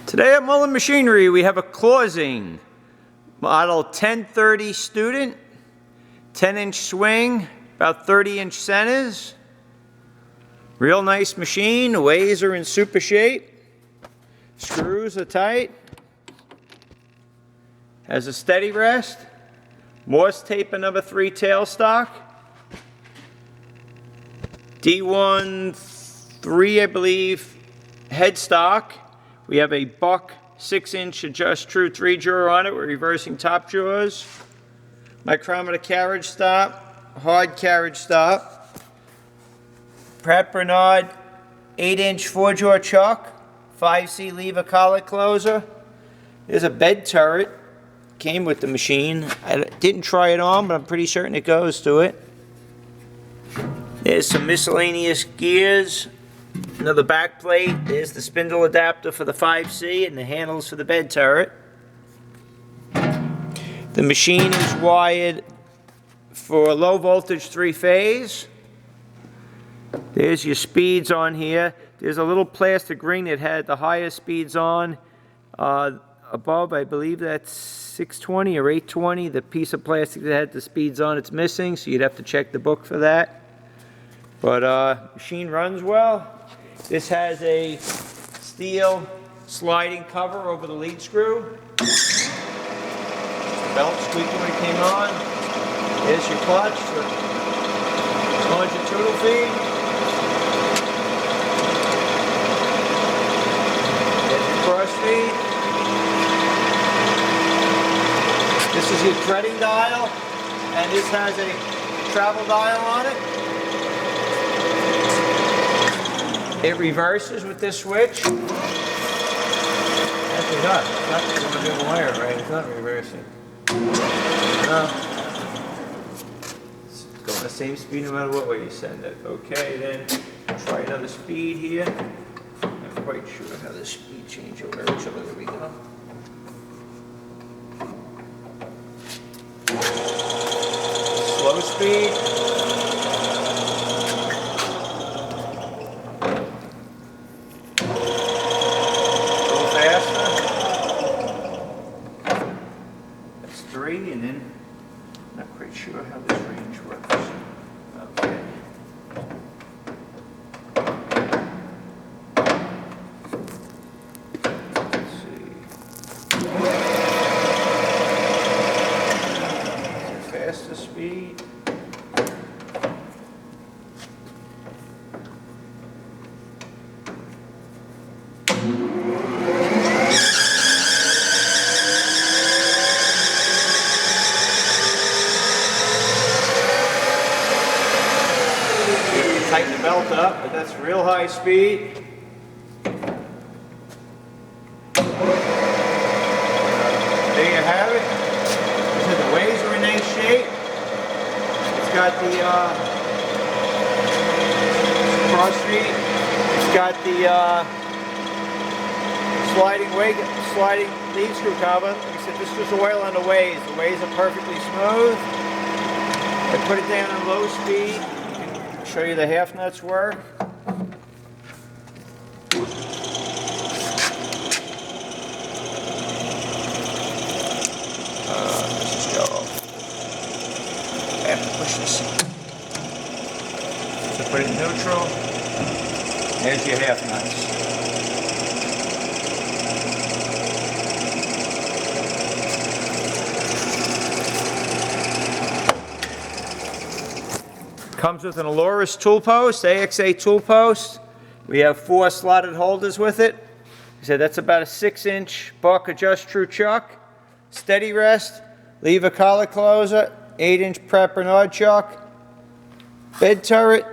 Today at Mullin Machinery, we have a closing. Model 1030 Student, 10-inch swing, about 30-inch centers. Real nice machine, the ways are in super shape. Screws are tight. Has a steady rest. Morse taper number 3 tailstock. D1-3, I believe, headstock. We have a Buck 6-inch Adjust-Tru 3-jaw on it. We're reversing top jaws. Micrometer carriage stop, hard carriage stop. Pratt Bernard 8-inch 4-jaw chuck, 5C lever collet closer. There's a bed turret. Came with the machine. I didn't try it on, but I'm pretty certain it goes to it. There's some miscellaneous gears. Another back plate. There's the spindle adapter for the 5C and the handles for the bed turret. The machine is wired for low voltage 3-phase. There's your speeds on here. There's a little plastic ring that had the highest speeds on. Above, I believe that's 620 or 820. The piece of plastic that had the speeds on, it's missing, so you'd have to check the book for that. But machine runs well. This has a steel sliding cover over the lead screw. The belt squeaked when it came on. There's your clutch for longitudinal feed. There's your cross feed. This is your threading dial, and this has a travel dial on it. It reverses with this switch. Actually not. It's not going to be a wire, right? It's not reversing. No. It's going the same speed no matter what way you send it. Okay, then try another speed here. I'm not quite sure how the speed change will work, so there we go. Slow speed. And then not quite sure how this range works. Okay. Let's see. Faster speed. Tighten the belt up, but that's real high speed. There you have it. The ways are in nice shape. It's got the cross feed. It's got the sliding lead screw cover. Like I said, this was oil on the ways. The ways are perfectly smooth. I put it down on low speed. Show you the half nuts work. Let's just go. I have to push this. So put it in neutral. There's your half nuts. Comes with an Aloris Toolpost, AXA Toolpost. We have 4 slotted holders with it. He said that's about a 6-inch Buck Adjust-Tru chuck. Steady rest, lever collet closer, 8-inch Pratt Bernard chuck. Bed turret.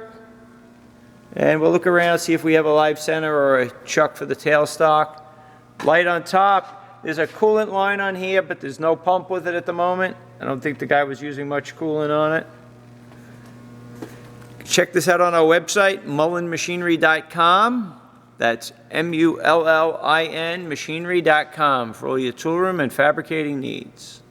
And we'll look around and see if we have a live center or a chuck for the tailstock. Light on top. There's a coolant line on here, but there's no pump with it at the moment. I don't think the guy was using much coolant on it. Check this out on our website, mullinmachinery.com. That's MULLIN machinery.com for all your toolroom and fabricating needs.